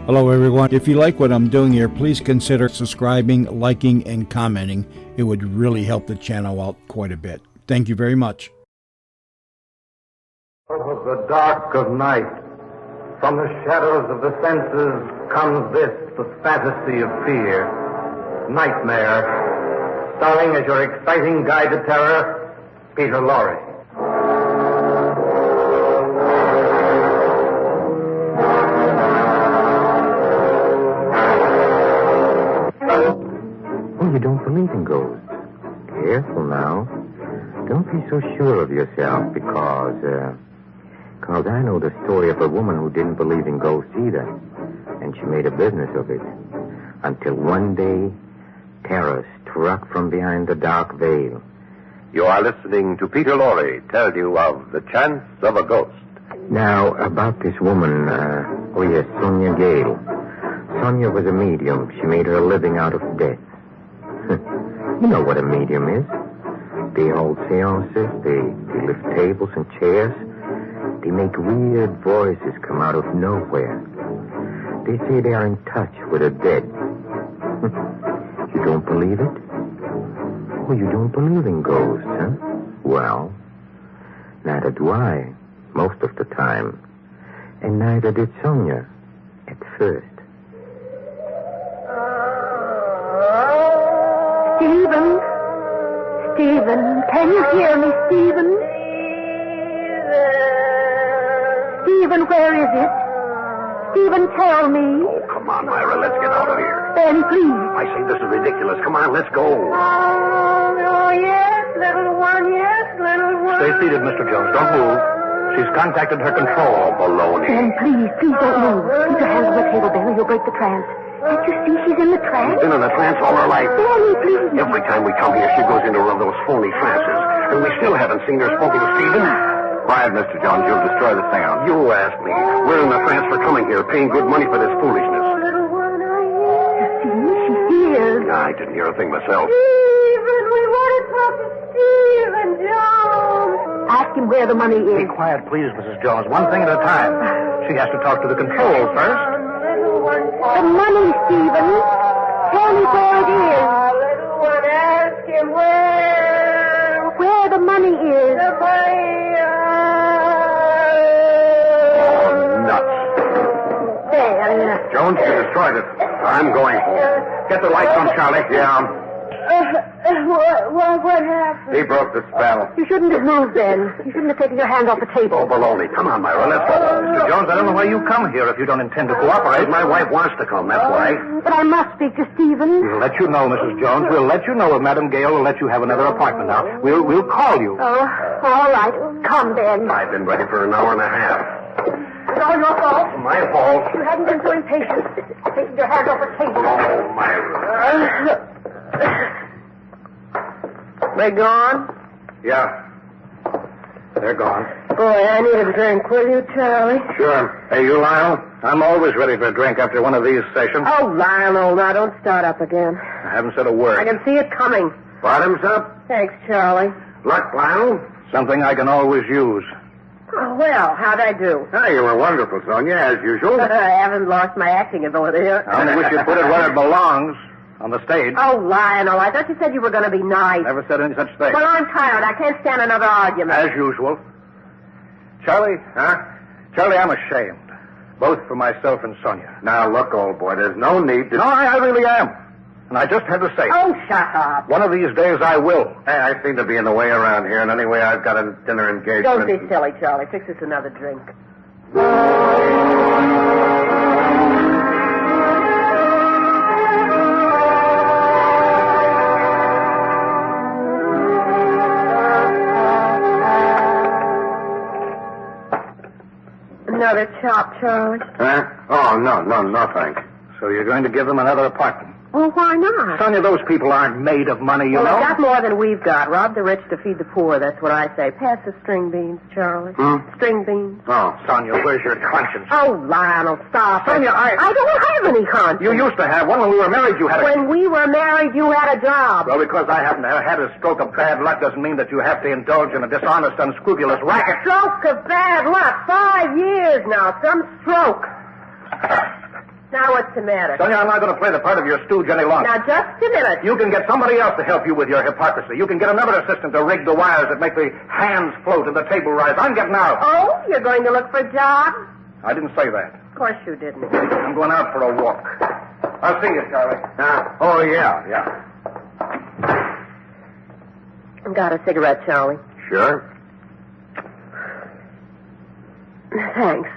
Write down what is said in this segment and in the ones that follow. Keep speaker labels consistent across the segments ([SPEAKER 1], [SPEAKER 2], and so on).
[SPEAKER 1] Hello, everyone. If you like what I'm doing here, please consider subscribing, liking, and commenting. It would really help the channel out quite a bit. Thank you very much.
[SPEAKER 2] Out of the dark of night, from the shadows of the senses, comes this, the fantasy of fear. Nightmare, starring as your exciting guide to terror, Peter Lorre.
[SPEAKER 3] Oh, you don't believe in ghosts? Careful now. Don't be so sure of yourself because I know the story of a woman who didn't believe in ghosts either. And she made a business of it. Until one day, terror struck from behind the dark veil.
[SPEAKER 4] You are listening to Peter Lorre tell you of The Chance of a Ghost.
[SPEAKER 3] Now, about this woman, Sonia Gale. Sonia was a medium. She made her living out of death. You know what a medium is. They hold seances, they lift tables and chairs. They make weird voices come out of nowhere. They say they are in touch with the dead. You don't believe it? Oh, you don't believe in ghosts, huh? Well, neither do I, most of the time. And neither did Sonia, at first.
[SPEAKER 5] Stephen, can you hear me, Stephen? Stephen, where is it? Stephen, tell me.
[SPEAKER 4] Oh, come on, Myra, let's get out of here.
[SPEAKER 5] Ben, please.
[SPEAKER 4] I say this is ridiculous. Come on, let's go.
[SPEAKER 5] Oh, yes, little one,
[SPEAKER 2] Stay seated, Mr. Jones. Don't move. She's contacted her control.
[SPEAKER 4] Baloney.
[SPEAKER 5] Ben, please don't move. Keep your hands on the table, Ben, or you'll break the trance. Can't you see she's in the trance?
[SPEAKER 4] She's been in a trance all her life.
[SPEAKER 5] Benny, please.
[SPEAKER 4] Every time we come here, she goes into one of those phony trances. And we still haven't seen her spoken to Stephen. Quiet, Mr. Jones. You'll destroy the seance. You asked me. We're in the trance for coming here, paying good money for this foolishness.
[SPEAKER 5] Little one, I hear. She hears.
[SPEAKER 4] I didn't hear a thing myself.
[SPEAKER 5] Stephen, we want to talk to Stephen Jones. Ask him where the money is.
[SPEAKER 2] Be quiet, please, Mrs. Jones. One thing at a time. She has to talk to the control first.
[SPEAKER 5] The money, Stephen. Tell me where it is. Little one, ask him where the money is. The money.
[SPEAKER 4] Oh, nuts.
[SPEAKER 5] There.
[SPEAKER 4] Jones, you destroyed it. I'm going home. Get the lights on, Charlie. Yeah.
[SPEAKER 5] What happened?
[SPEAKER 4] He broke the spell.
[SPEAKER 5] You shouldn't have moved then. You shouldn't have taken your hand off the table.
[SPEAKER 4] Oh, baloney. Come on, Myra. Let's go.
[SPEAKER 2] Mr. Jones, I don't know why you come here if you don't intend to cooperate.
[SPEAKER 4] My wife wants to come, that's why.
[SPEAKER 5] But I must speak to Stephen.
[SPEAKER 2] We'll let you know, Mrs. Jones. We'll let you know if Madam Gale will let you have another appointment now. We'll call you.
[SPEAKER 5] Oh, all right. Come, then.
[SPEAKER 4] I've been ready for an hour and a half.
[SPEAKER 5] It's all your fault.
[SPEAKER 4] My fault.
[SPEAKER 5] You hadn't been so impatient. Taking your hand off the table.
[SPEAKER 4] Oh, Myra.
[SPEAKER 5] They gone?
[SPEAKER 4] Yeah. They're gone.
[SPEAKER 5] Boy, I need a drink, will you, Charlie?
[SPEAKER 4] Sure. Hey, you, Lyle? I'm always ready for a drink after one of these sessions.
[SPEAKER 5] Oh, Lionel, now don't start up again.
[SPEAKER 4] I haven't said a word.
[SPEAKER 5] I can see it coming.
[SPEAKER 4] Bottoms up?
[SPEAKER 5] Thanks, Charlie.
[SPEAKER 4] Luck, Lyle?
[SPEAKER 2] Something I can always use.
[SPEAKER 5] Oh, well, how'd I do?
[SPEAKER 4] Hey, you were wonderful, Sonia, as usual.
[SPEAKER 5] I haven't lost my acting ability.
[SPEAKER 2] I only wish you'd put it where it belongs, on the stage.
[SPEAKER 5] Oh, Lionel, I thought you said you were going to be nice.
[SPEAKER 2] Never said any such thing.
[SPEAKER 5] Well, I'm tired. I can't stand another argument.
[SPEAKER 2] As usual. Charlie?
[SPEAKER 4] Huh?
[SPEAKER 2] Charlie, I'm ashamed. Both for myself and Sonia.
[SPEAKER 4] Now, look, old boy, there's no need to...
[SPEAKER 2] No, I really am. And I just had to say it.
[SPEAKER 5] Oh, shut up.
[SPEAKER 2] One of these days I will.
[SPEAKER 4] Hey, I seem to be in the way around here, and anyway, I've got a dinner engagement.
[SPEAKER 5] Don't be silly, Charlie. Fix us another drink. Another chop, Charlie.
[SPEAKER 4] Huh? Oh, no, thanks.
[SPEAKER 2] So you're going to give them another apartment?
[SPEAKER 5] Well, why not?
[SPEAKER 2] Sonia, those people aren't made of money, you
[SPEAKER 5] Well,
[SPEAKER 2] know.
[SPEAKER 5] they've got more than we've got. Rob the rich to feed the poor, that's what I say. Pass the string beans, Charlie. String beans.
[SPEAKER 4] Oh,
[SPEAKER 2] Sonia, where's your conscience?
[SPEAKER 5] Oh, Lionel, stop.
[SPEAKER 2] Sonia,
[SPEAKER 5] I don't have any conscience.
[SPEAKER 2] You used to have one. When we were married, you had a...
[SPEAKER 5] When we were married, you had a job.
[SPEAKER 2] Well, because I happen to have had a stroke of bad luck doesn't mean that you have to indulge in a dishonest, unscrupulous racket.
[SPEAKER 5] Stroke of bad luck. 5 years now. Some stroke. Now, the matter?
[SPEAKER 4] Sonia, I'm not going to play the part of your stooge any longer.
[SPEAKER 5] Now, just a minute.
[SPEAKER 4] You can get somebody else to help you with your hypocrisy. You can get another assistant to rig the wires that make the hands float and the table rise. I'm getting out.
[SPEAKER 5] Oh, you're going to look for a job?
[SPEAKER 4] I didn't say that.
[SPEAKER 5] Of course you didn't.
[SPEAKER 4] I'm going out for a walk. I'll see you, Charlie. Oh, yeah.
[SPEAKER 5] Got a cigarette, Charlie?
[SPEAKER 4] Sure.
[SPEAKER 5] Thanks.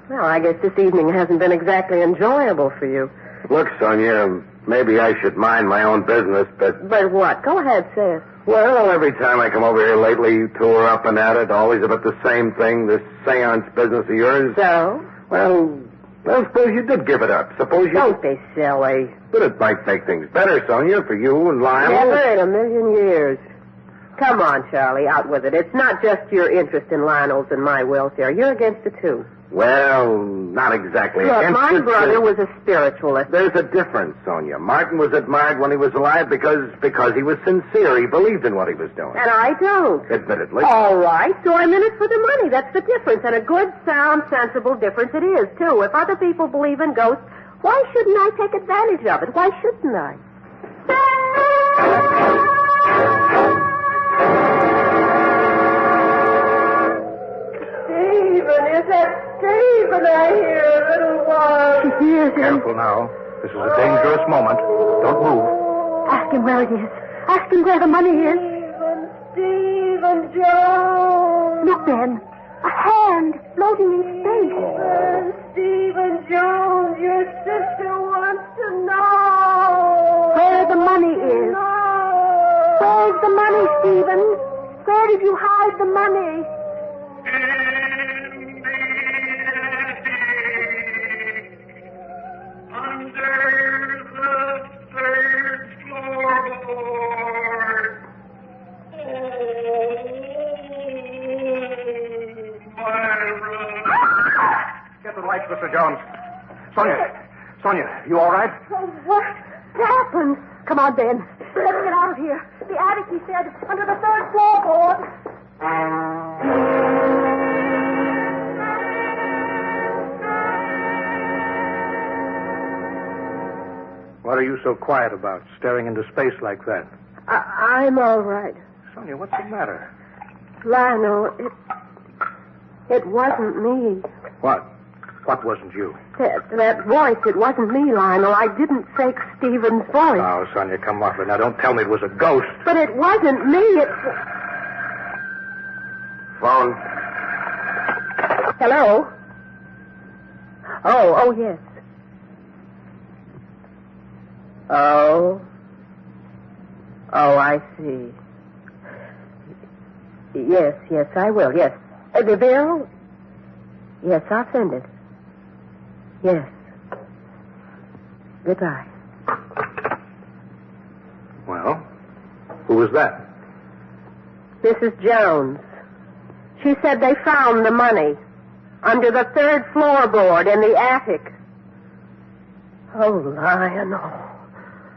[SPEAKER 5] Well, I guess this evening hasn't been exactly enjoyable for you.
[SPEAKER 4] Look, Sonia, maybe I should mind my own business, but...
[SPEAKER 5] But what? Go ahead, say it.
[SPEAKER 4] Well, every time I come over here lately, you two are up and at it, always about the same thing, this seance business of yours.
[SPEAKER 5] So?
[SPEAKER 4] Well, suppose you did give it up. Suppose you...
[SPEAKER 5] Don't be silly.
[SPEAKER 4] But it might make things better, Sonia, for you and Lionel.
[SPEAKER 5] Never in a million years. Come on, Charlie, out with it. It's not just your interest in Lionel's and my welfare. You're against it, too.
[SPEAKER 4] Well, not exactly.
[SPEAKER 5] Look,
[SPEAKER 4] against
[SPEAKER 5] my
[SPEAKER 4] it,
[SPEAKER 5] brother was a spiritualist.
[SPEAKER 4] There's a difference, Sonia. Martin was admired when he was alive because he was sincere. He believed in what he was doing.
[SPEAKER 5] And I don't.
[SPEAKER 4] Admittedly.
[SPEAKER 5] All right, so I'm in it for the money. That's the difference. And a good, sound, sensible difference it is, too. If other people believe in ghosts, why shouldn't I take advantage of it? Why shouldn't I? Stephen, is that Stephen I hear, little one? She hears him.
[SPEAKER 4] Careful now. This is a dangerous moment. Don't move.
[SPEAKER 5] Ask him where it is. Ask him where the money is. Stephen Jones. Look, Ben. A hand floating in space. Stephen Jones, your sister wants to know. Where the money is. Where's the money, Stephen? Where did you hide the money?
[SPEAKER 6] Under the third floorboard. My room.
[SPEAKER 4] Get the lights, Mr. Jones. Sonia, you all right?
[SPEAKER 5] Oh, what happened? Come on, Ben. Let's get out of here. The attic, he said, under the third floorboard.
[SPEAKER 4] What are you so quiet about, staring into space like that?
[SPEAKER 5] I'm all right.
[SPEAKER 4] Sonia, what's the matter?
[SPEAKER 5] Lionel, it wasn't me.
[SPEAKER 4] What? What wasn't you?
[SPEAKER 5] That voice, it wasn't me, Lionel. I didn't fake Stephen's voice.
[SPEAKER 4] Oh, Sonia, come off it. Now, don't tell me it was a ghost.
[SPEAKER 5] But it wasn't me.
[SPEAKER 4] Phone.
[SPEAKER 5] Hello? Oh, yes. Oh, I see. Yes, I will, yes. The bill? Yes, I'll send it. Yes. Goodbye.
[SPEAKER 4] Well, who was that?
[SPEAKER 5] Mrs. Jones. She said they found the money under the third floorboard in the attic. Oh, Lionel.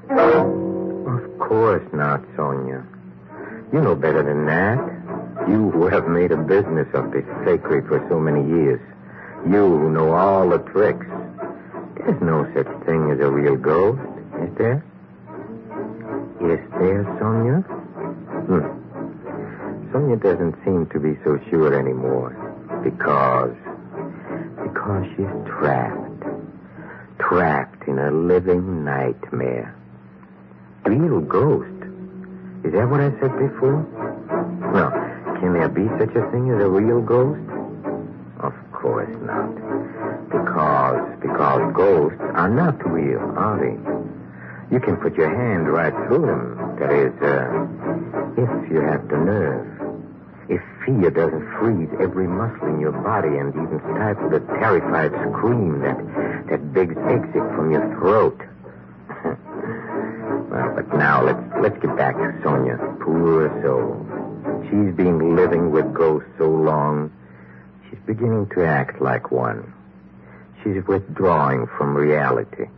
[SPEAKER 3] Of course not, Sonia. You know better than that. You who have made a business of the sacred for so many years. You who know all the tricks. There's no such thing as a real ghost, is there? Is there, Sonia? Sonia doesn't seem to be so sure anymore. Because she's trapped in a living nightmare. Real ghost. Is that what I said before? Well, can there be such a thing as a real ghost? Of course not. Because ghosts are not real, are they? You can put your hand right through them. That is, if you have the nerve. If fear doesn't freeze every muscle in your body and even stifle the terrified scream that begs exit from your throat. Well, but now let's get back to Sonia. Poor soul. She's been living with ghosts so long, she's beginning to act like one. She's withdrawing from reality.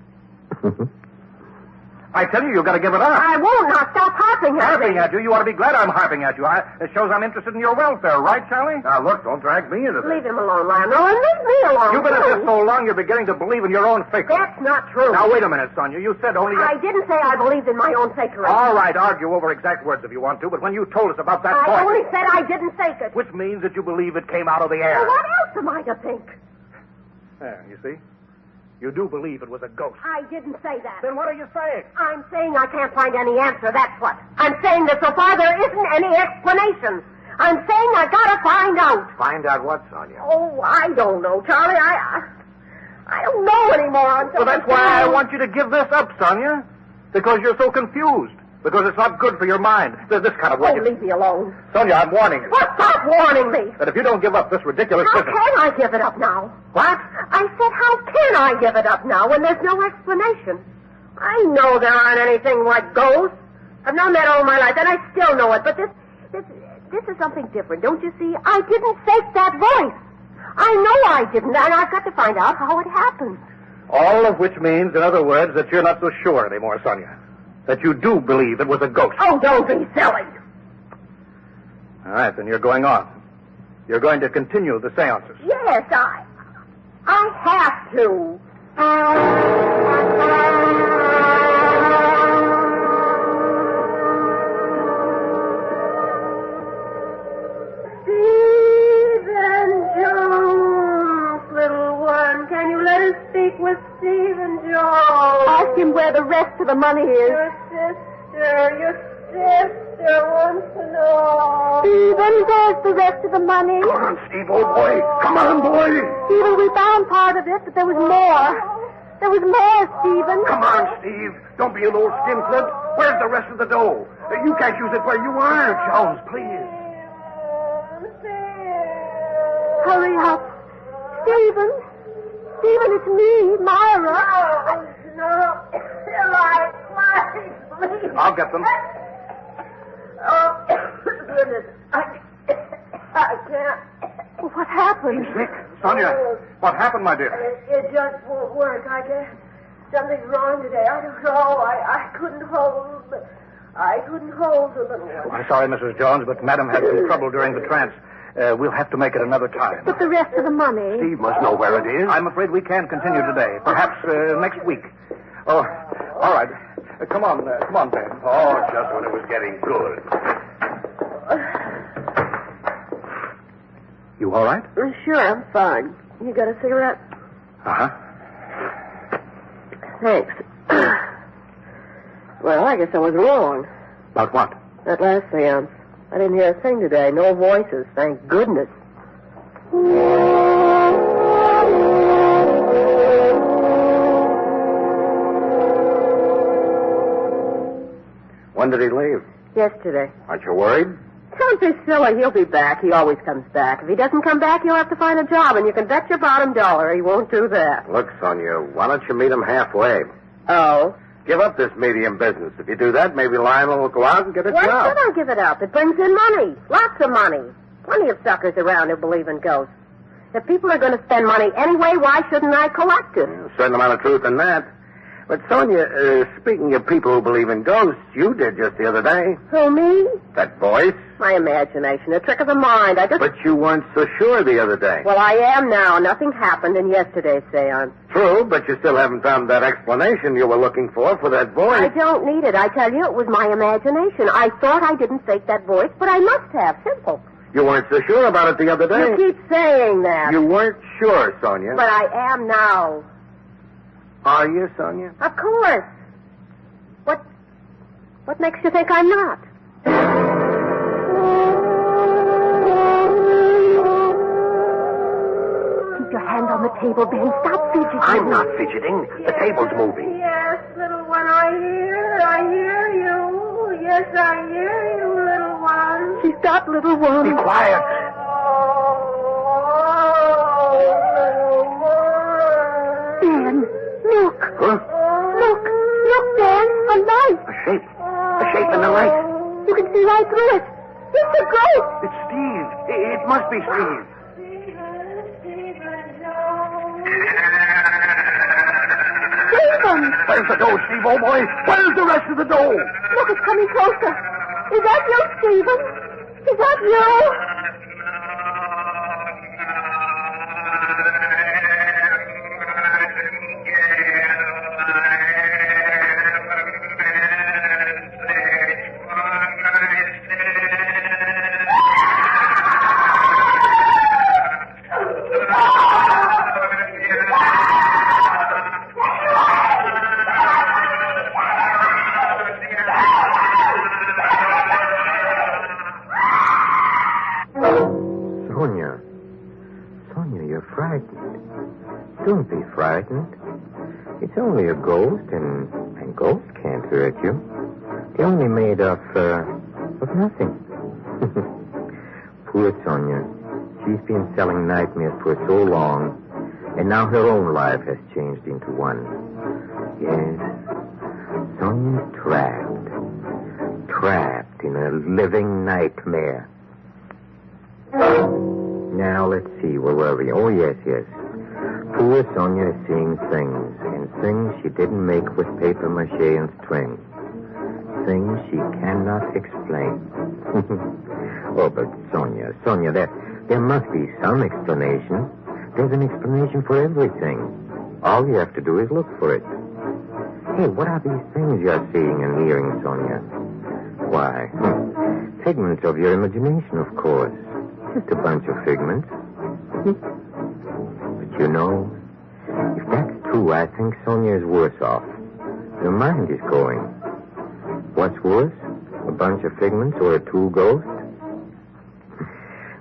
[SPEAKER 4] I tell you, you've got to give it up.
[SPEAKER 5] I won't. Now stop harping at me.
[SPEAKER 4] Harping at you? You ought to be glad I'm harping at you. It shows I'm interested in your welfare, right, Charlie? Now, look, don't drag me into this.
[SPEAKER 5] Leave him alone, Landlord. Leave me alone.
[SPEAKER 4] You've been at this so long, you're beginning to believe in your own fakery.
[SPEAKER 5] That's not true.
[SPEAKER 4] Now, wait a minute, Sonia. You said only...
[SPEAKER 5] I didn't say I believed in my own fakery.
[SPEAKER 4] All right, argue over exact words if you want to, but when you told us about that
[SPEAKER 5] I
[SPEAKER 4] boy...
[SPEAKER 5] only said I didn't fake it.
[SPEAKER 4] Which means that you believe it came out of the air.
[SPEAKER 5] Well, what else am I to think?
[SPEAKER 4] There, you see? You do believe it was a ghost.
[SPEAKER 5] I didn't say that.
[SPEAKER 4] Then what are you saying?
[SPEAKER 5] I'm saying I can't find any answer, that's what. I'm saying that so far there isn't any explanation. I'm saying I gotta find out.
[SPEAKER 4] Find out what, Sonia?
[SPEAKER 5] Oh, I don't know, Charlie. I don't know anymore.
[SPEAKER 4] Well, that's why I want you to give this up, Sonia. Because you're so confused. Because it's not good for your mind. There's this kind of way.
[SPEAKER 5] Oh, leave me alone.
[SPEAKER 4] Sonia, I'm warning you.
[SPEAKER 5] Well, stop warning me.
[SPEAKER 4] That if you don't give up this ridiculous
[SPEAKER 5] How
[SPEAKER 4] business...
[SPEAKER 5] can I give it up now?
[SPEAKER 4] What?
[SPEAKER 5] I said, how can I give it up now when there's no explanation? I know there aren't anything like ghosts. I've known that all my life, and I still know it. But this is something different, don't you see? I didn't fake that voice. I know I didn't, and I've got to find out how it happened.
[SPEAKER 4] All of which means, in other words, that you're not so sure anymore, Sonia. That you do believe it was a ghost.
[SPEAKER 5] Oh, don't be silly.
[SPEAKER 4] All right, then you're going on. You're going to continue the seances.
[SPEAKER 5] Yes, I have to. Stephen Jones, little one, can you let us speak with Stephen Jones? Ask him where the rest of the money is. Your sister wants to know. Stephen, there's the rest of the money.
[SPEAKER 4] Come on, Steve, old boy. Come on, boy.
[SPEAKER 5] Stephen, we found part of it, but there was more. There was more, Stephen.
[SPEAKER 4] Come on, Steve. Don't be an old skinflint. Where's the rest of the dough? You can't use it where you are. Jones, please.
[SPEAKER 5] Hurry up. Stephen. Stephen, it's me, Myra. No. Please.
[SPEAKER 4] I'll get them.
[SPEAKER 5] Oh, goodness. I can't. What happened?
[SPEAKER 4] Sick. Sonia, what happened, my dear?
[SPEAKER 5] It just won't work. I guess something's wrong today. I don't know. I couldn't hold the little one.
[SPEAKER 4] I'm sorry, Mrs. Jones, but Madam had some trouble during the trance. We'll have to make it another time.
[SPEAKER 5] But the rest of the money.
[SPEAKER 4] Steve must know where it is. I'm afraid we can't continue today. Perhaps next week. Oh, all right. Come on, Ben.
[SPEAKER 7] Oh, just when it was getting good.
[SPEAKER 4] You all right?
[SPEAKER 5] Sure, I'm fine. You got a cigarette?
[SPEAKER 4] Uh-huh.
[SPEAKER 5] Thanks. Well, I guess I was wrong.
[SPEAKER 4] About what?
[SPEAKER 5] That last seance. I didn't hear a thing today. No voices, thank goodness.
[SPEAKER 7] When did he leave?
[SPEAKER 5] Yesterday.
[SPEAKER 7] Aren't you worried?
[SPEAKER 5] Don't be silly. He'll be back. He always comes back. If he doesn't come back, you'll have to find a job, and you can bet your bottom dollar he won't do that.
[SPEAKER 7] Look, Sonia, why don't you meet him halfway?
[SPEAKER 5] Oh?
[SPEAKER 7] Give up this medium business. If you do that, maybe Lionel will go out and get a
[SPEAKER 5] Why
[SPEAKER 7] job.
[SPEAKER 5] should I give it up? It brings in money. Lots of money. Plenty of suckers around who believe in ghosts. If people are going to spend money anyway, why shouldn't I collect it?
[SPEAKER 7] A certain amount of truth in that. But, Sonia, speaking of people who believe in ghosts, you did just the other day.
[SPEAKER 5] Who, me?
[SPEAKER 7] That voice.
[SPEAKER 5] My imagination, a trick of the mind.
[SPEAKER 7] But you weren't so sure the other day.
[SPEAKER 5] Well, I am now. Nothing happened in yesterday's seance.
[SPEAKER 7] True, but you still haven't found that explanation you were looking for that voice.
[SPEAKER 5] I don't need it. I tell you, it was my imagination. I thought I didn't fake that voice, but I must have. Simple.
[SPEAKER 7] You weren't so sure about it the other day.
[SPEAKER 5] You keep saying that.
[SPEAKER 7] You weren't sure, Sonia.
[SPEAKER 5] But I am now.
[SPEAKER 7] Are you, Sonia?
[SPEAKER 5] Of course. What makes you think I'm not? Keep your hand on the table, Ben. Stop fidgeting.
[SPEAKER 4] I'm not fidgeting. The table's moving.
[SPEAKER 5] Yes, little one, I hear you. Yes, I hear you, little one. She's got little one.
[SPEAKER 4] Be quiet.
[SPEAKER 5] Ben, look.
[SPEAKER 4] Huh?
[SPEAKER 5] Look, Ben, a light.
[SPEAKER 4] A shape in the light.
[SPEAKER 5] You can see right through it. It's a ghost.
[SPEAKER 4] It's Steve. It must be Steve.
[SPEAKER 5] Stephen! Stephen!
[SPEAKER 4] Where's the dough, Steve, old boy? Where's the rest of the dough?
[SPEAKER 5] Look, it's coming closer. Is that you, Stephen? Is that you?
[SPEAKER 3] Sonia, you're frightened. Don't be frightened. It's only a ghost, and ghosts can't hurt you. They're only made of nothing. Poor Sonia. She's been selling nightmares for so long, and now her own life has changed into one. Yes, Sonia's trapped in a living nightmare. Now, let's see, where were we? Oh, yes. Poor Sonia is seeing things, and things she didn't make with paper mache and string. Things she cannot explain. Oh, but Sonia, there must be some explanation. There's an explanation for everything. All you have to do is look for it. Hey, what are these things you're seeing and hearing, Sonia? Why, figments of your imagination, of course. Just a bunch of figments. But you know, if that's true, I think Sonia is worse off. Her mind is going. What's worse? A bunch of figments or a true ghost?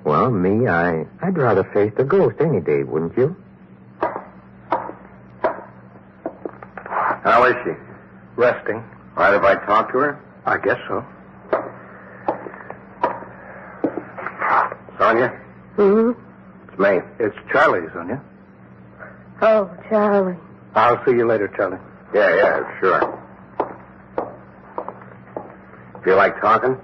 [SPEAKER 3] Well, me, I'd rather face the ghost any day, wouldn't you?
[SPEAKER 4] How is she?
[SPEAKER 7] Resting.
[SPEAKER 4] All right if I talk to her?
[SPEAKER 7] I guess so.
[SPEAKER 4] Sonia? It's me.
[SPEAKER 7] It's Charlie, Sonia.
[SPEAKER 5] Oh, Charlie.
[SPEAKER 7] I'll see you later, Charlie.
[SPEAKER 4] Yeah, sure. Feel like talking?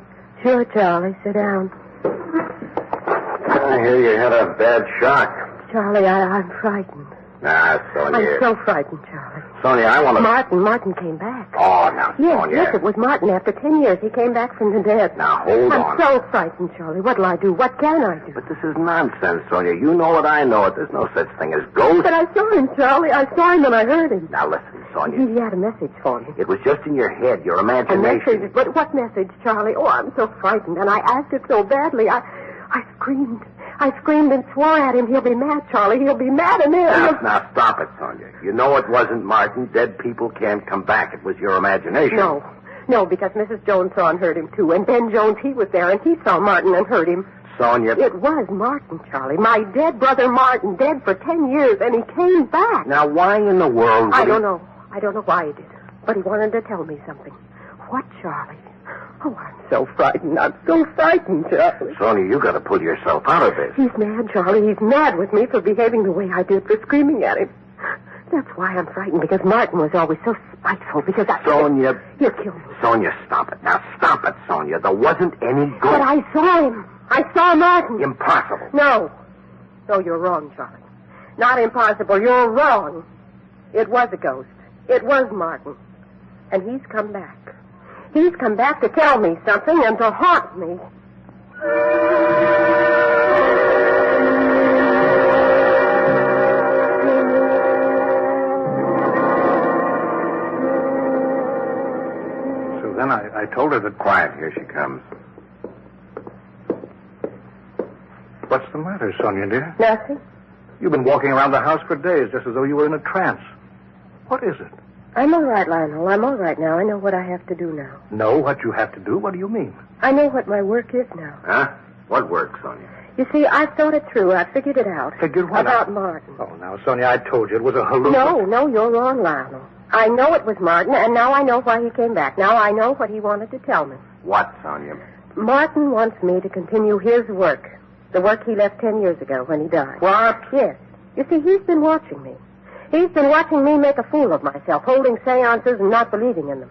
[SPEAKER 5] Sure, Charlie. Sit down.
[SPEAKER 4] I hear you had a bad shock.
[SPEAKER 5] Charlie, I'm frightened.
[SPEAKER 4] Nah, Sonia.
[SPEAKER 5] I'm so frightened, Charlie.
[SPEAKER 4] Sonia, I want to...
[SPEAKER 5] Martin came back.
[SPEAKER 4] Oh, now, Sonia.
[SPEAKER 5] Yes, it was Martin. After 10 years, he came back from the dead.
[SPEAKER 4] Now, hold on.
[SPEAKER 5] I'm so frightened, Charlie. What'll I do? What can I do?
[SPEAKER 4] But this is nonsense, Sonia. You know it, I know it. There's no such thing as ghosts.
[SPEAKER 5] But I saw him, Charlie. I saw him and I heard him.
[SPEAKER 4] Now, listen, Sonia.
[SPEAKER 5] He had a message for me.
[SPEAKER 4] It was just in your head, your imagination.
[SPEAKER 5] A message? But what message, Charlie? Oh, I'm so frightened, and I asked it so badly. I screamed. I screamed and swore at him. He'll be mad, Charlie. He'll be mad, and then...
[SPEAKER 4] Now, stop it, Sonia. You know it wasn't Martin. Dead people can't come back. It was your imagination.
[SPEAKER 5] No, because Mrs. Jones saw and heard him, too. And Ben Jones, he was there, and he saw Martin and heard him.
[SPEAKER 4] Sonia...
[SPEAKER 5] It was Martin, Charlie. My dead brother Martin, dead for 10 years, and he came back.
[SPEAKER 4] Now, why in the world...
[SPEAKER 5] I don't know. I don't know why he did. But he wanted to tell me something. What, Charlie? Oh, I'm so frightened. I'm so frightened, Charlie.
[SPEAKER 4] Sonia, you got to pull yourself out of this.
[SPEAKER 5] He's mad, Charlie. He's mad with me for behaving the way I did, for screaming at him. That's why I'm frightened, because Martin was always so spiteful, because
[SPEAKER 4] Sonia...
[SPEAKER 5] He'll kill me.
[SPEAKER 4] Sonia, stop it. Now, stop it, Sonia. There wasn't any ghost.
[SPEAKER 5] But I saw him. I saw Martin.
[SPEAKER 4] Impossible.
[SPEAKER 5] No, you're wrong, Charlie. Not impossible. You're wrong. It was a ghost. It was Martin. And he's come back. He's come back to tell me something and to haunt me.
[SPEAKER 7] So then I told her that...
[SPEAKER 4] Quiet, here she comes.
[SPEAKER 7] What's the matter, Sonia, dear?
[SPEAKER 5] Nothing.
[SPEAKER 7] You've been walking around the house for days, just as though you were in a trance. What is it?
[SPEAKER 5] I'm all right, Lionel. I'm all right now. I know what I have to do now.
[SPEAKER 7] Know what you have to do? What do you mean?
[SPEAKER 5] I know what my work is now.
[SPEAKER 4] Huh? What work, Sonia?
[SPEAKER 5] You see, I thought it through. I figured it out.
[SPEAKER 7] Figured what
[SPEAKER 5] About
[SPEAKER 7] out?
[SPEAKER 5] Martin.
[SPEAKER 7] Oh, now, Sonia, I told you it was a hallucination.
[SPEAKER 5] No, you're wrong, Lionel. I know it was Martin, and now I know why he came back. Now I know what he wanted to tell me.
[SPEAKER 4] What, Sonia?
[SPEAKER 5] Martin wants me to continue his work. The work he left 10 years ago when he died.
[SPEAKER 4] What?
[SPEAKER 5] Yes. You see, he's been watching me. He's been watching me make a fool of myself, holding seances and not believing in them.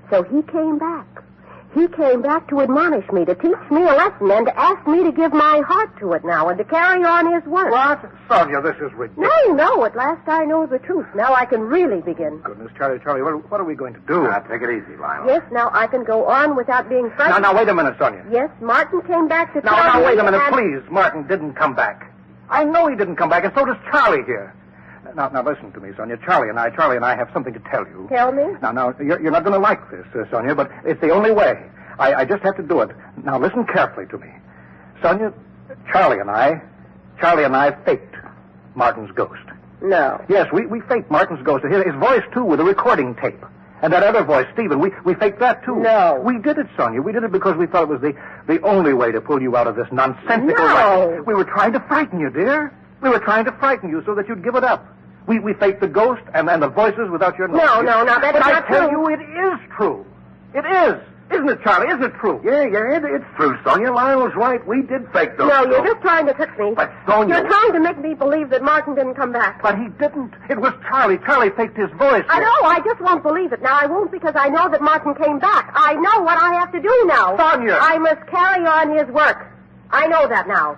[SPEAKER 5] So he came back. He came back to admonish me, to teach me a lesson, and to ask me to give my heart to it now and to carry on his work.
[SPEAKER 8] What? Sonia, this is ridiculous.
[SPEAKER 5] No, at last I know the truth. Now I can really begin.
[SPEAKER 8] Goodness, Charlie, what are we going to do?
[SPEAKER 4] Now, take it easy, Lionel.
[SPEAKER 5] Yes, now I can go on without being frightened.
[SPEAKER 8] Now, wait a minute, Sonia.
[SPEAKER 5] Yes, Martin came back to tell me...
[SPEAKER 8] Now, wait a minute,
[SPEAKER 5] and-
[SPEAKER 8] please. Martin didn't come back. I know he didn't come back, and so does Charlie here. Now, listen to me, Sonia. Charlie and I have something to tell you.
[SPEAKER 5] Tell me?
[SPEAKER 8] Now, you're not going to like this, Sonia, but it's the only way. I just have to do it. Now, listen carefully to me. Sonia, Charlie and I faked Martin's ghost.
[SPEAKER 5] No.
[SPEAKER 8] Yes, we faked Martin's ghost. His voice, too, with a recording tape. And that other voice, Stephen, we faked that, too.
[SPEAKER 5] No.
[SPEAKER 8] We did it, Sonia. We did it because we thought it was the only way to pull you out of this nonsensical
[SPEAKER 5] No.
[SPEAKER 8] life. We were trying to frighten you, dear. We were trying to frighten you so that you'd give it up. We faked the ghost and the voices without your knowledge.
[SPEAKER 5] No, that is
[SPEAKER 8] but
[SPEAKER 5] not
[SPEAKER 8] I tell
[SPEAKER 5] true.
[SPEAKER 8] you, it is true. It is. Isn't it, Charlie? Isn't it true?
[SPEAKER 4] Yeah, it's true, Sonia. Lionel's right. We did fake those.
[SPEAKER 5] No, you're
[SPEAKER 4] ghosts.
[SPEAKER 5] just trying to trick me.
[SPEAKER 4] But, Sonia...
[SPEAKER 5] You're trying to make me believe that Martin didn't come back.
[SPEAKER 8] But he didn't. It was Charlie. Charlie faked his voice.
[SPEAKER 5] I know. I just won't believe it. Now, I won't because I know that Martin came back. I know what I have to do now.
[SPEAKER 8] Sonia!
[SPEAKER 5] I must carry on his work. I know that now.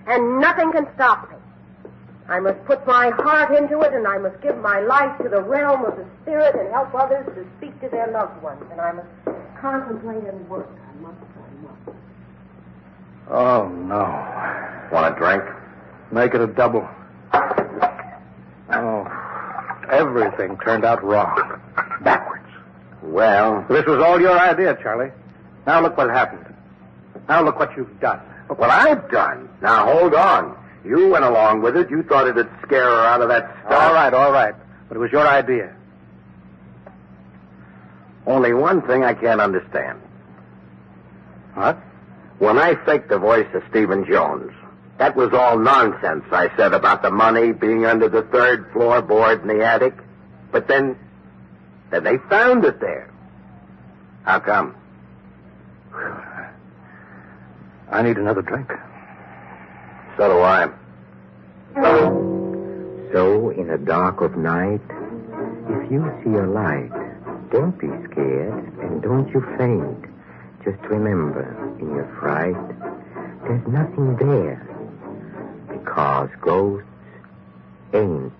[SPEAKER 5] And nothing can stop me. I must put my heart into it, and I must give my life to the realm of the spirit and help others to speak to their loved ones. And I must contemplate and work. I must.
[SPEAKER 8] Oh, no.
[SPEAKER 4] Want a drink?
[SPEAKER 8] Make it a double. Oh, everything turned out wrong. Backwards.
[SPEAKER 4] Well...
[SPEAKER 8] This was all your idea, Charlie. Now look what happened. Now look what you've done.
[SPEAKER 4] Look what I've done. Now, hold on. You went along with it. You thought it'd scare her out of that stuff.
[SPEAKER 8] All right. But it was your idea.
[SPEAKER 4] Only one thing I can't understand.
[SPEAKER 8] What?
[SPEAKER 4] When I faked the voice of Stephen Jones, that was all nonsense I said about the money being under the third floorboard in the attic. But then they found it there. How come?
[SPEAKER 8] I need another drink.
[SPEAKER 4] So do I.
[SPEAKER 3] So, in the dark of night, if you see a light, don't be scared and don't you faint. Just remember, in your fright, there's nothing there. Because ghosts ain't.